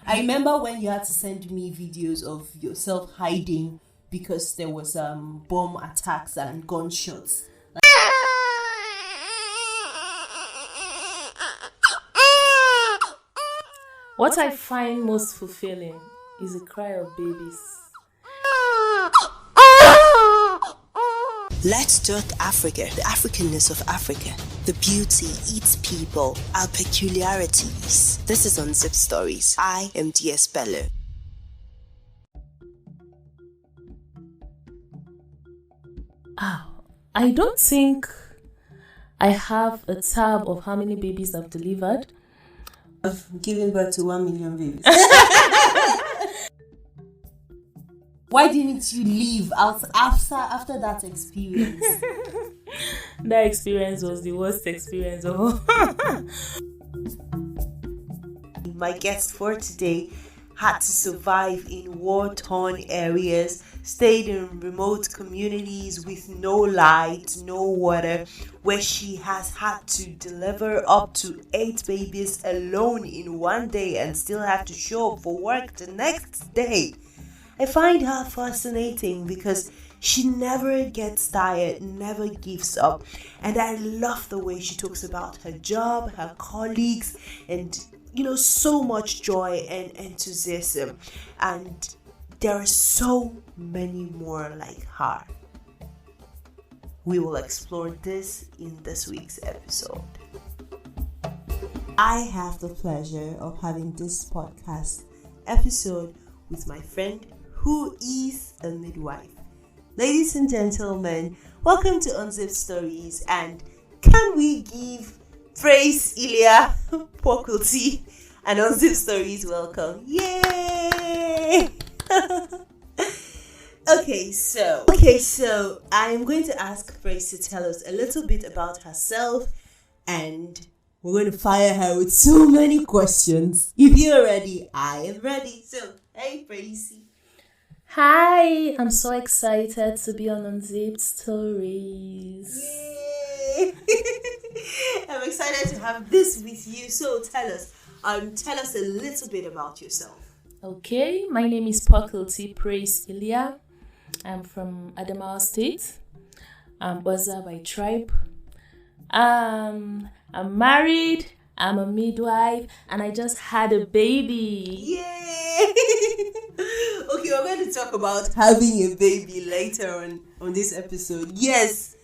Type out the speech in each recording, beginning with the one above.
I remember when you had to send me videos of yourself hiding because there was bomb attacks and gunshots. What I find most fulfilling is the cry of babies. Let's talk Africa, the Africanness of Africa, the beauty, its people, our peculiarities. This is Unzipped Stories. I am DS Bello. I don't think I have a tab of how many babies I've delivered. I've given birth to 1 million babies. Why didn't you leave out after that experience? That experience was the worst experience of all. My guest for today had to survive in war-torn areas, stayed in remote communities with no light, no water, where she has had to deliver up to 8 babies alone in one day and still have to show up for work the next day. I find her fascinating because she never gets tired, never gives up. And I love the way she talks about her job, her colleagues, and so much joy and enthusiasm. And there are so many more like her. We will explore this in this week's episode. I have the pleasure of having this podcast episode with my friend who is a midwife. Ladies and gentlemen, welcome to Unzipped Stories, and can we give Praise Pwakulti Iliya and Unzipped Stories welcome? Yay! Okay, so I'm going to ask Praise to tell us a little bit about herself, and we're going to fire her with so many questions. If you're ready, I am ready. So, hey Praise. Hi, I'm so excited to be on Unzipped Stories. Yay! I'm excited to have this with you. So tell us a little bit about yourself. Okay, my name is Pwakulti Praise Iliya. I'm from Adamawa State. I'm Baza by tribe. I'm married. I'm a midwife, and I just had a baby. Yay! Okay, we're going to talk about having a baby later on this episode. Yes.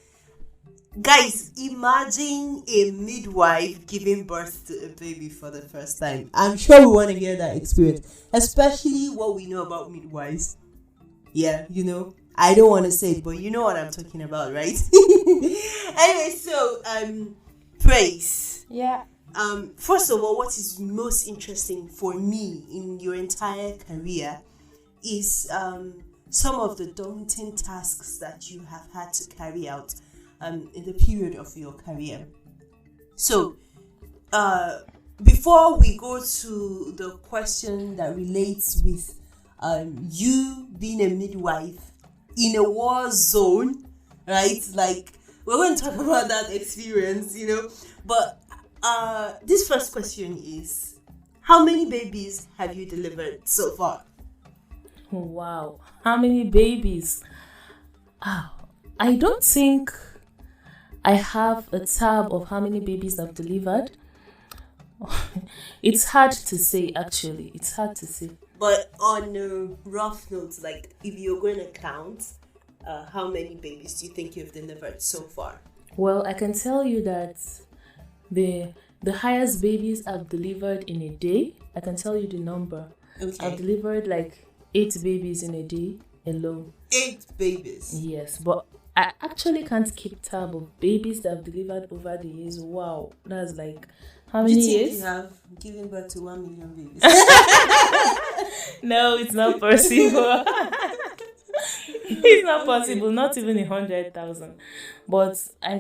Guys, imagine a midwife giving birth to a baby for the first time. I'm sure we want to hear that experience, especially what we know about midwives. Yeah, I don't want to say it, but you know what I'm talking about, right? Anyway, so, Praise. Yeah. First of all, what is most interesting for me in your entire career is some of the daunting tasks that you have had to carry out in the period of your career. So, before we go to the question that relates with you being a midwife in a war zone, right? Like, we're going to talk about that experience, but this first question is, how many babies have you delivered so far? Wow, how many babies? I don't think I have a tab of how many babies I've delivered. It's hard to say, actually. It's hard to say. But on a rough note, like if you're going to count, how many babies do you think you've delivered so far? Well, I can tell you that the highest babies I've delivered in a day, I can tell you the number. Okay. I've delivered like 8 babies in a day alone. 8 babies? Yes, but I actually can't keep tab of babies that I've delivered over the years. Wow, that's like how many years? You have given birth to 1 million babies. No, it's not possible. It's not possible. Not even 100,000. But I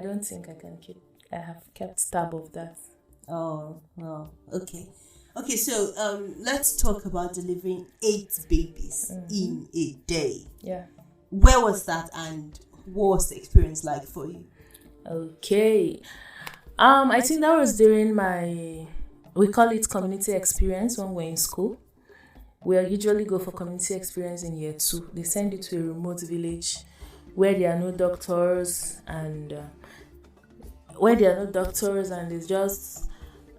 don't think I have kept tab of that. Oh, okay. Okay, so let's talk about delivering 8 babies in a day. Yeah. Where was that, and what was the experience like for you? Okay. I think that was during my we call it community experience when we're in school. We usually go for community experience in year 2. They send you to a remote village where there are no doctors and it's just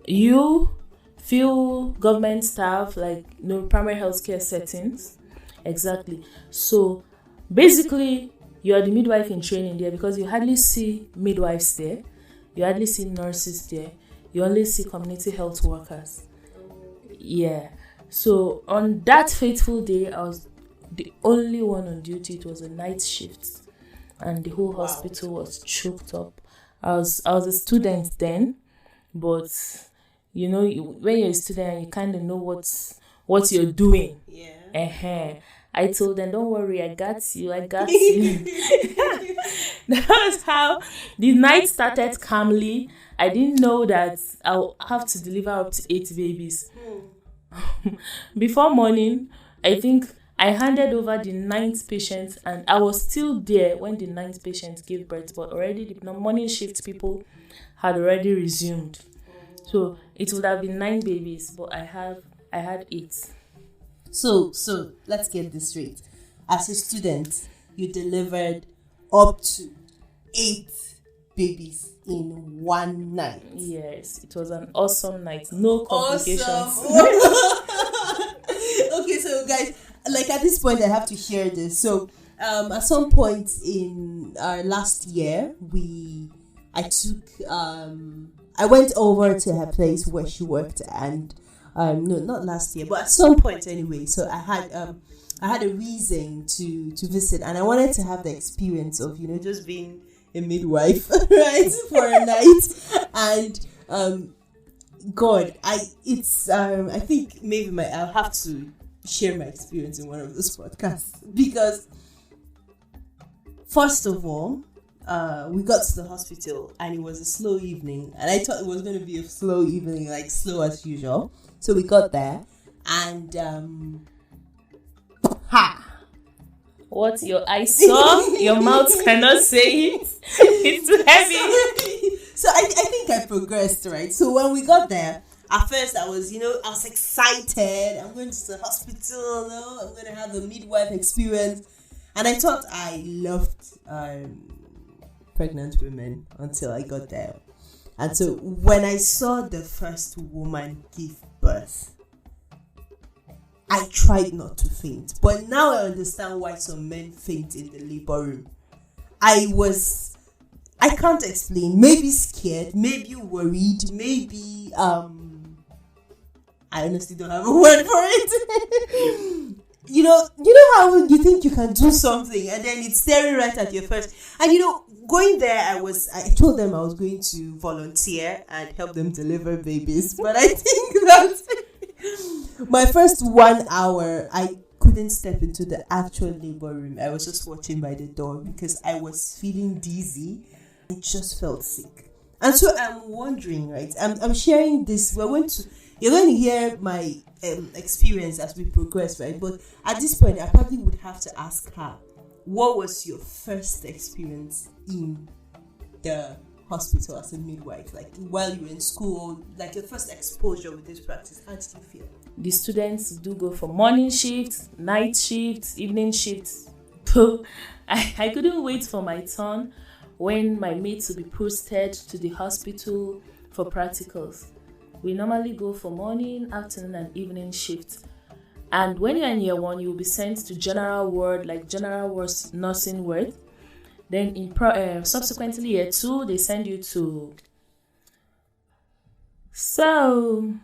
you, few government staff, like primary healthcare settings. Exactly. So basically, you are the midwife in training there because you hardly see midwives there, you hardly see nurses there, you only see community health workers. Yeah. So on that fateful day, I was the only one on duty. It was a night shift, and the whole hospital was choked up. I was a student then, but when you're a student, you kind of know what you're doing. Yeah. I told them, don't worry, I got you. That was how the night started calmly. I didn't know that I'll have to deliver up to 8 babies. Before morning, I think I handed over the 9th patient, and I was still there when the 9th patient gave birth, but already the morning shift people had already resumed. So it would have been 9 babies, but I had 8. So let's get this straight. As a student, you delivered up to 8 babies in one night. Yes, it was an awesome night. No complications. Awesome. Okay, so guys, like at this point I have to share this. So at some point in our last year, I went over to her place where she worked, and no, not last year, but at some point anyway. So I had a reason to visit, and I wanted to have the experience of just being a midwife, right, for a night. And God, I think maybe I'll have to share my experience in one of those podcasts, because first of all, we got to the hospital and it was a slow evening, and I thought it was going to be a slow evening, like slow as usual. So we got there, and what your eyes saw, your mouth cannot say it. It's too heavy. So I think I progressed, right? So when we got there, at first I was excited. I'm going to the hospital. I'm going to have a midwife experience, and I thought I loved pregnant women until I got there. And so when I saw the first woman give birth, I tried not to faint. But now I understand why some men faint in the labor room. I can't explain. Maybe scared, maybe worried, maybe I honestly don't have a word for it. You know how you think you can do something and then it's staring right at your face. And going there, I told them I was going to volunteer and help them deliver babies. But I think that my first 1 hour, I couldn't step into the actual labor room. I was just watching by the door because I was feeling dizzy. I just felt sick. And so I'm wondering, right? I'm sharing this. You're going to hear my experience as we progress, right? But at this point, I probably would have to ask her, what was your first experience in the hospital as a midwife? Like while you were in school, like your first exposure with this practice, how did you feel? The students do go for morning shifts, night shifts, evening shifts. I couldn't wait for my turn when my mates would be posted to the hospital for practicals. We normally go for morning, afternoon, and evening shifts. And when you're in year 1, you will be sent to general ward, like general ward nursing ward. Then in subsequently year 2, they send you to. So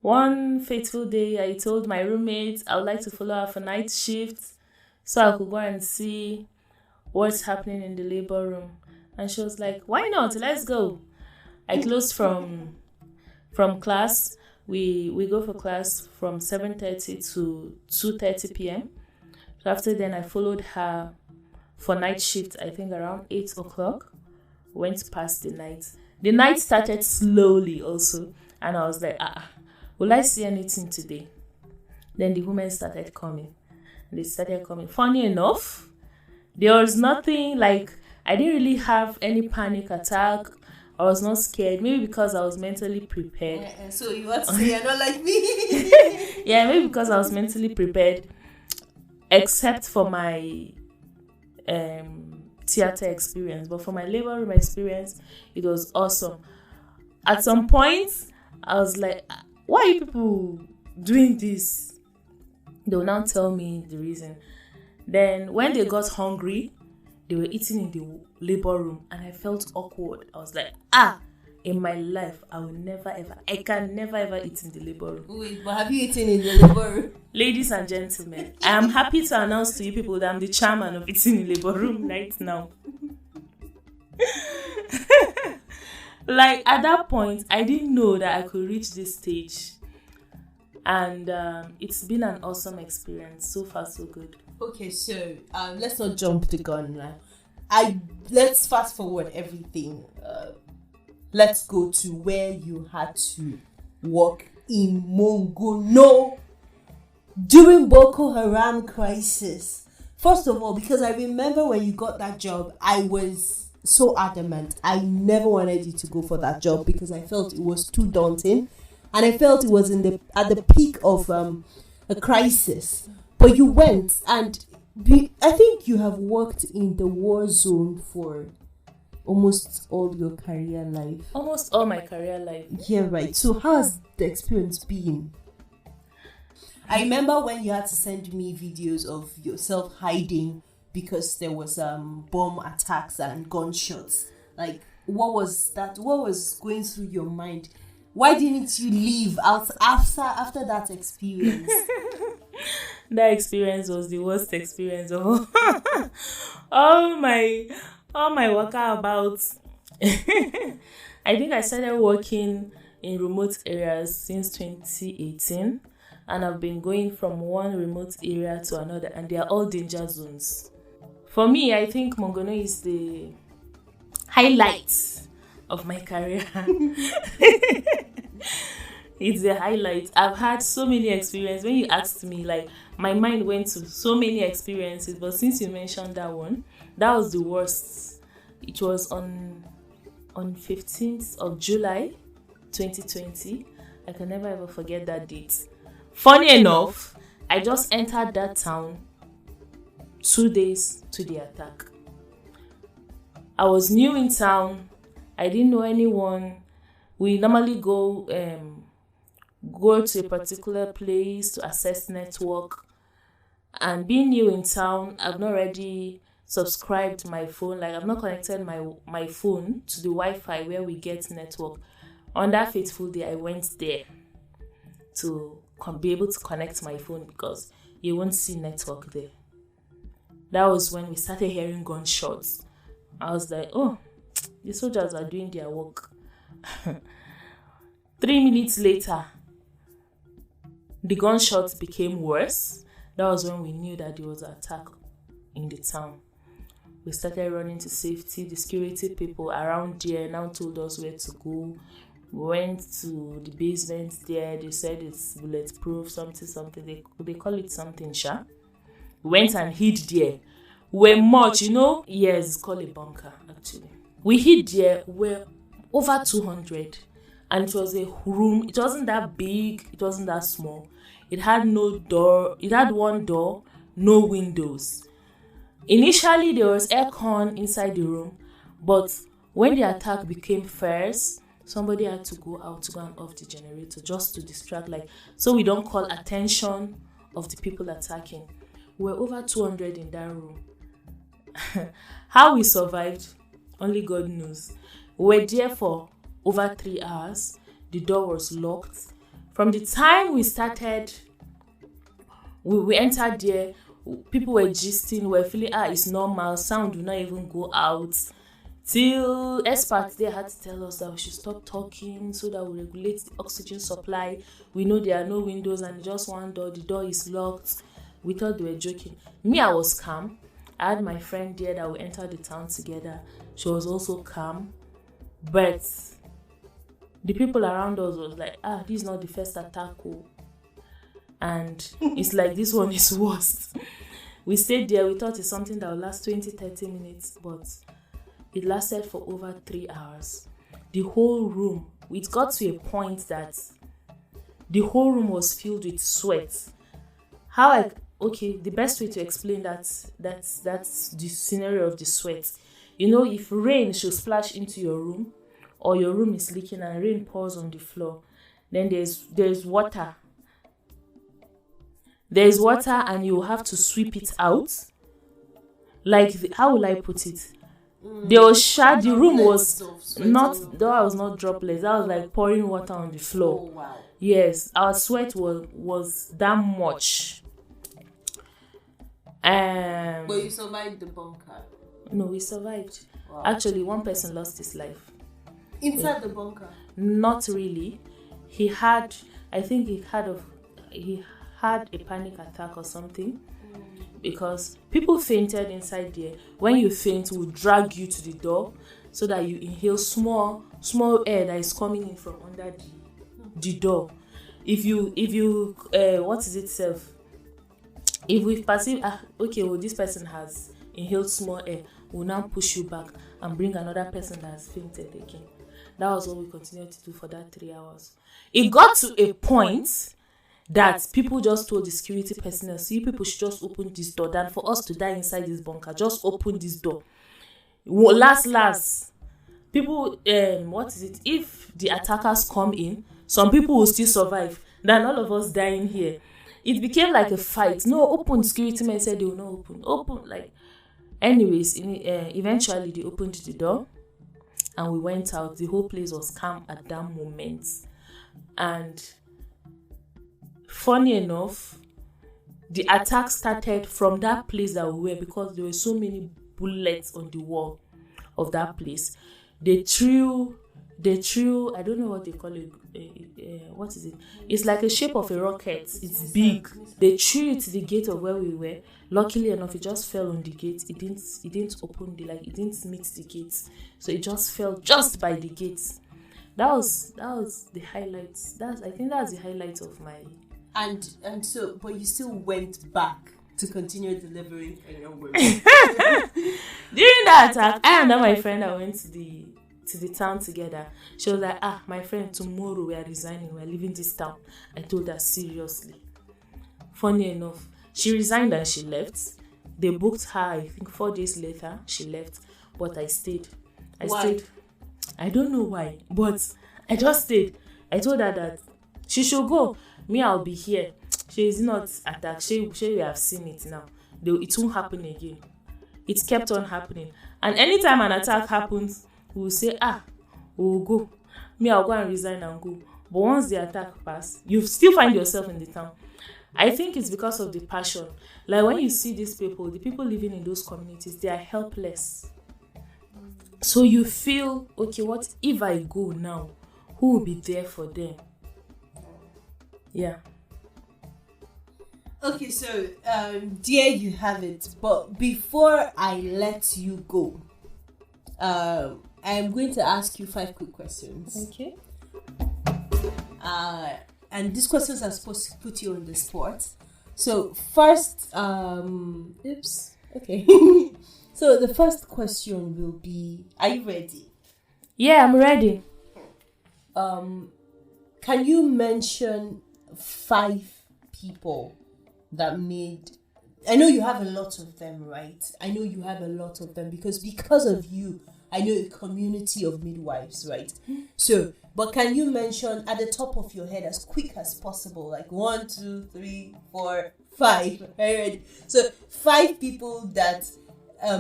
one fateful day, I told my roommate I would like to follow her for night shifts so I could go and see what's happening in the labor room. And she was like, why not? Let's go. I closed from class. We go for class from 7:30 to 2:30 p.m. So after then, I followed her for night shift, I think around 8 o'clock. Went past the night. The night started slowly also. And I was like, will I see anything today? Then the women started coming. They started coming. Funny enough, there was nothing like, I didn't really have any panic attack. I was not scared. Maybe because I was mentally prepared. So you want to say you're not like me? Yeah, maybe because I was mentally prepared. Except for my theater experience. But for my labor room experience, it was awesome. At some point, I was like, why are you people doing this? They will now tell me the reason. Then when they got hungry, they were eating in the labor room and I felt awkward. I was like, in my life, I can never ever eat in the labor room. Wait, but have you eaten in the labor room? Ladies and gentlemen, I am happy to announce to you people that I'm the chairman of eating in the labor room right now. Like at that point, I didn't know that I could reach this stage. And it's been an awesome experience. So far, so good. Okay, so let's not jump the gun now. Let's fast forward everything. Let's go to where you had to work in Mongono during Boko Haram crisis. First of all, because I remember when you got that job, I was so adamant. I never wanted you to go for that job because I felt it was too daunting, and I felt it was at the peak of a crisis. But you went, and I think you have worked in the war zone for almost all your career life. Almost all my career life. Yeah, right. So how has the experience been? I remember when you had to send me videos of yourself hiding because there was bomb attacks and gunshots. Like, what was that? What was going through your mind? Why didn't you leave out after that experience? That experience was the worst experience of all my walkabouts. I think I started working in remote areas since 2018, and I've been going from one remote area to another, and they are all danger zones. For me, I think Mongono is the highlight of my career. It's the highlight. I've had so many experiences. When you asked me, like, my mind went to so many experiences, but since you mentioned that one, that was the worst. It was on 15th of July 2020. I can never ever forget that date. Funny enough, I just entered that town 2 days to the attack. I was new in town. I didn't know anyone. We normally go to a particular place to assess network. And being new in town, I've not already subscribed my phone. Like, I've not connected my phone to the Wi-Fi where we get network. On that fateful day, I went there to be able to connect my phone because you won't see network there. That was when we started hearing gunshots. I was like, oh, the soldiers are doing their work. 3 minutes later, the gunshots became worse. That was when we knew that there was an attack in the town. We started running to safety. The security people around there now told us where to go. We went to the basement there. They said it's bulletproof, something. They call it something, sha. We went and hid there. We're much, Yes, it's called a bunker, actually. We hid there. We're over 200. And it was a room. It wasn't that big. It wasn't that small. It had no door. It had one door, no windows. Initially, there was aircon inside the room. But when the attack became fierce, somebody had to go out to go and off the generator just to distract, so we don't call attention of the people attacking. We're over 200 in that room. How we survived, only God knows. We were there for over 3 hours. The door was locked. From the time we started, we entered there, people were gisting, we were feeling, it's normal, sound will not even go out. Till experts there had to tell us that we should stop talking so that we regulate the oxygen supply. We know there are no windows and just one door, the door is locked. We thought they were joking. Me, I was calm. I had my friend there that we entered the town together. She was also calm. But the people around us was like, this is not the first attack. And it's like, this one is worse. We stayed there. We thought it's something that would last 20-30 minutes. But it lasted for over 3 hours. the whole room, it got to a point that the whole room was filled with sweat. The best way to explain that's the scenario of the sweat. If rain should splash into your room, or your room is leaking and rain pours on the floor, then there's water. There's water and you have to sweep it out. How will I put it? There was the room was not, though I was not droplets, I was like pouring water on the floor. Oh, wow. Yes, our sweat was that much. But you survived the bunker? No, we survived. Wow. Actually, one person lost his life. Inside the bunker? Not really. He had a panic attack or something, because people fainted inside there. When you faint, we'll drag you to the door so that you inhale small air that is coming in from under the door. If we perceive this person has inhaled small air, we'll now push you back and bring another person that has fainted again. That was what we continued to do for that 3 hours. It got to a point that people just told the security personnel, "See, people should just open this door than for us to die inside this bunker. Just open this door." Last, people, if the attackers come in, some people will still survive than all of us dying here. It became like a fight. No, open. Security men said they will not open. Anyways, eventually they opened the door and we went out. The whole place was calm at that moment. And funny enough, the attack started from that place that we were, because there were so many bullets on the wall of that place. They threw, I don't know what they call it. What is it? It's like a shape of a rocket. It's big. They threw it to the gate of where we were. Luckily enough, it just fell on the gate. It didn't open it didn't meet the gate. So it just fell just by the gate. That was the highlights. I think that's the highlight of my. And so, but you still went back to continue delivering Kenyan work. During that attack, I and my friend that went to the town together. She was like, my friend, tomorrow we are resigning. We are leaving this town. I told her seriously. Funny enough, she resigned and she left. They booked her, I think 4 days later, she left. But I stayed. Why? I don't know why, but I just stayed. I told her that she should go. Me, I'll be here. She is not attacked. She we have seen it now. It won't happen again. It kept on happening. And anytime an attack happens, we'll say, we'll go. Me, I'll go and resign and go. But once the attack passes, you still find yourself in the town. I think it's because of the passion. Like when you see these people, the people living in those communities, they are helpless. So you feel, okay, what if I go now? Who will be there for them? Yeah. Okay, so there you have it. But before I let you go, I am going to ask you 5 quick questions. Okay. And these questions are supposed to put you on the spot. So first, okay. So the first question will be, are you ready? Yeah, I'm ready. Can you mention 5 people that made... I know you have a lot of them, right? I know you have a lot of them because of you, I know a community of midwives, right? So, but can you mention at the top of your head as quick as possible, like 1, 2, 3, 4, 5? Are you ready? So 5 people that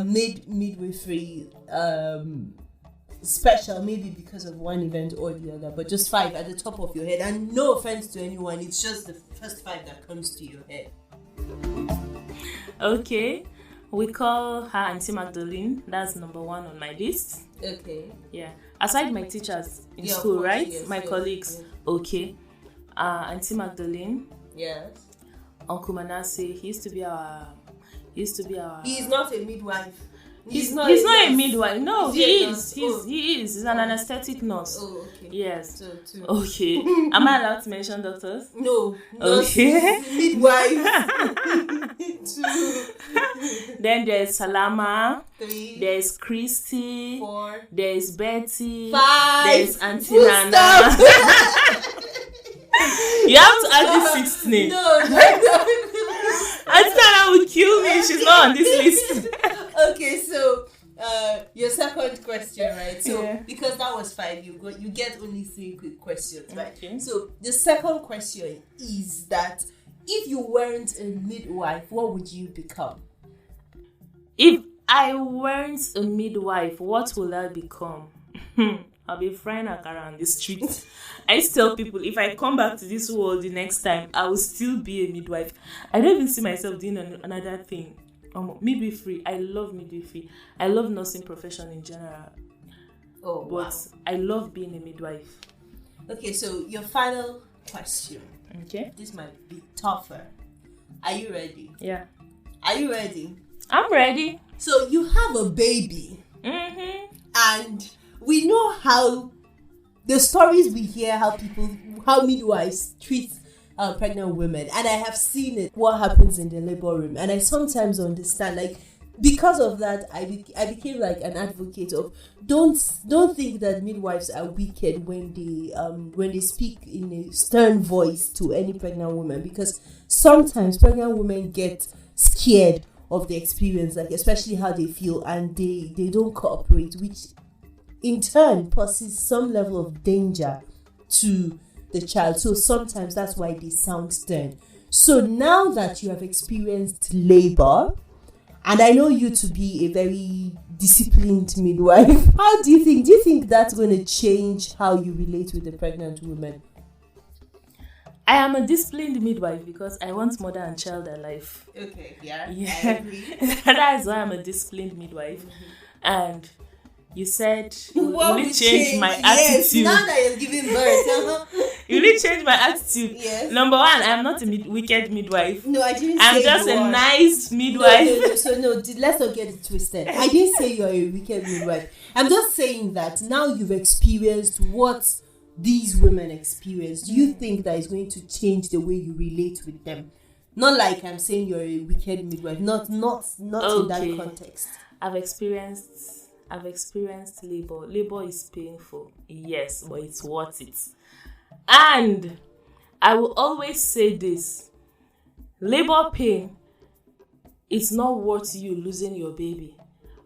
made midwifery special, maybe because of one event or the other, but just 5 at the top of your head. And no offense to anyone, it's just the first 5 that comes to your head. Okay, we call her Auntie Magdalene. That's number 1 on my list. Okay. Yeah. Aside my teachers in school, course, right? Yes, my colleagues. Yes. Okay. Auntie Magdalene. Yes. Uncle Manasseh. He used to be our. He's not a midwife. He's not a midwife. No, he is. He's an anesthetic nurse. Oh, okay. Yes. So, too. Okay. Am I allowed to mention doctors? No. Okay. Midwife. 2, Then there's Salama. 3, There's Christy. 4, There's Betty. 5. There's Auntie Full Nana. stop. You have to add the sixth name. No. Auntie Nana will kill me. She's not on this list. Okay, so your second question, right? So Yeah. because that was 5, you get only 3 quick questions, right? Okay. So the second question is that if you weren't a midwife, what would you become? If I weren't a midwife, what will I become? I'll be frying akara on the street. I used to tell people, if I come back to this world the next time, I will still be a midwife. I don't even see myself doing another thing. Midwifery. I love midwifery. I love nursing profession in general. Oh, but wow. I love being a midwife. Okay, so your final question. Okay. This might be tougher. Are you ready? Yeah. Are you ready? I'm ready. So you have a baby. Mm-hmm. And we know how the stories we hear, how midwives treat pregnant women, and I have seen it, what happens in the labor room, and I sometimes understand, like, because of that, I became like an advocate of don't think that midwives are wicked when they speak in a stern voice to any pregnant woman, because sometimes pregnant women get scared of the experience, like especially how they feel, and they don't cooperate, which in turn poses some level of danger to the child. So sometimes that's why they sound stern. So now that you have experienced labor, and I know you to be a very disciplined midwife, how do you think that's going to change how you relate with the pregnant woman? I am a disciplined midwife because I want mother and child alive. Okay, yeah. Yeah. I agree. That is why I'm a disciplined midwife. Mm-hmm. And you said What will will change my Yes, attitude. now that you're giving birth. You really change my attitude. Yes. Number one, I'm not a wicked midwife. No, I didn't I'm say just you a are. nice midwife. No. So let's not get it twisted. I didn't say you're a wicked midwife. I'm just saying that now you've experienced what these women experience. Do you think that is going to change the way you relate with them? Not like I'm saying you're a wicked midwife. Not Okay. in that context. I've experienced labor. Labor is painful, yes, but it's worth it. And I will always say this: labor pain is not worth you losing your baby.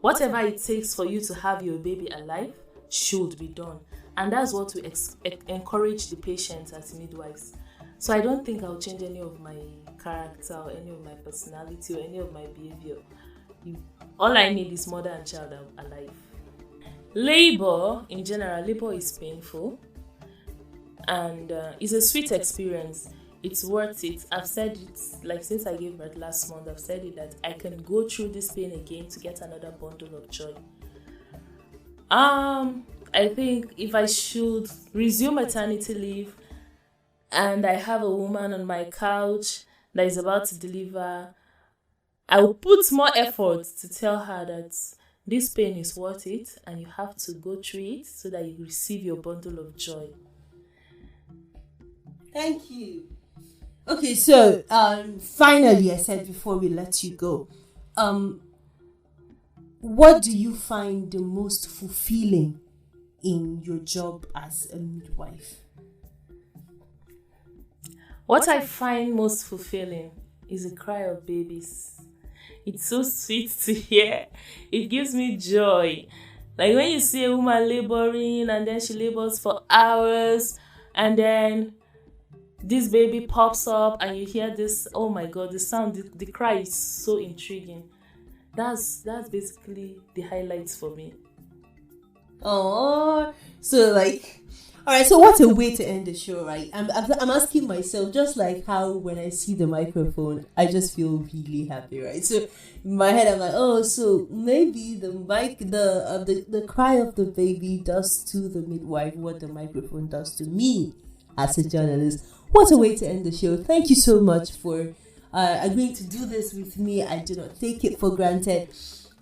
Whatever it takes for you to have your baby alive should be done. And that's what we encourage the patients as midwives. So I don't think I'll change any of my character or any of my personality or any of my behavior. All I need is mother and child alive. Labor, in general, labor is painful. And it's a sweet experience. It's worth it. I've said it, like since I gave birth last month, I've said it that I can go through this pain again to get another bundle of joy. I think if I should resume maternity leave and I have a woman on my couch that is about to deliver, I will put more effort to tell her that this pain is worth it and you have to go through it so that you receive your bundle of joy. Thank you. Okay, so finally, I said before we let you go, what do you find the most fulfilling in your job as a midwife? What I find most fulfilling is the cry of babies. It's so sweet to hear. It gives me joy. Like when you see a woman laboring and then she labors for hours and then this baby pops up and you hear this, oh my God, the sound, the cry is so intriguing. That's basically the highlights for me. Oh, so like, all right. So what a way to end the show, right? I'm asking myself, just like how when I see the microphone, I just feel really happy, right? So in my head, I'm like, oh, so maybe the mic, the cry of the baby does to the midwife what the microphone does to me as a journalist. What a way to end the show! Thank you so much for agreeing to do this with me. I do not take it for granted.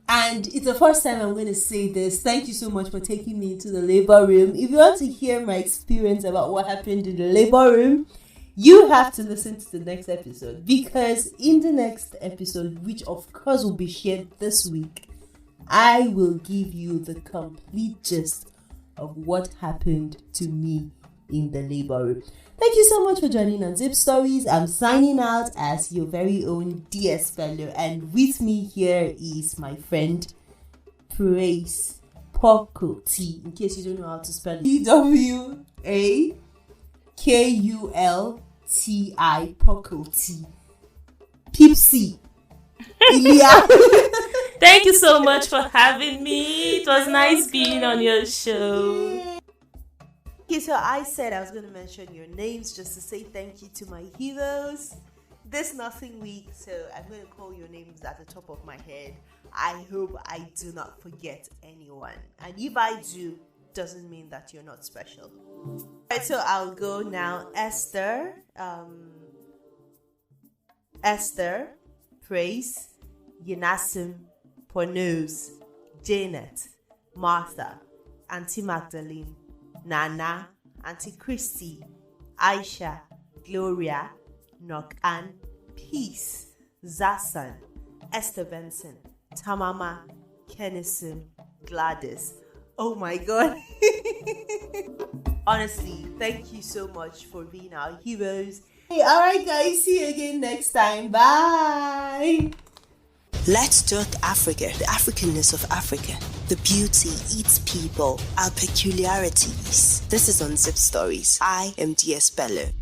And it's the first time I'm going to say this. Thank you so much for taking me into the labor room. If you want to hear my experience about what happened in the labor room, You have to listen to the next episode, because in the next episode, which of course will be shared this week, I will give you the complete gist of what happened to me in the labor room. Thank you so much for joining on Zip Stories. I'm signing out as your very own DS fellow, and with me here is my friend Praise Pwakulti. In case you don't know how to spell it, Pwakulti Pwakulti Pipsy Iliya. Thank you so much for having me. It was nice being on your show. Okay, so I said I was going to mention your names just to say thank you to my heroes this Nothing Week, so I'm going to call your names at the top of my head. I hope I do not forget anyone, and if I do, doesn't mean that you're not special. Alright, so I'll go now. Esther, Praise, Yinasim, Pornos, Janet, Martha, Auntie Magdalene, Nana, Auntie Christy, Aisha, Gloria, Nokan, Peace, Zasan, Esther Benson, Tamama, Kennison, Gladys. Oh my God. Honestly, thank you so much for being our heroes. Hey, alright guys, see you again next time. Bye. Let's talk Africa, the Africanness of Africa, the beauty, its people, our peculiarities. This is on Zip Stories. I am DS Bello.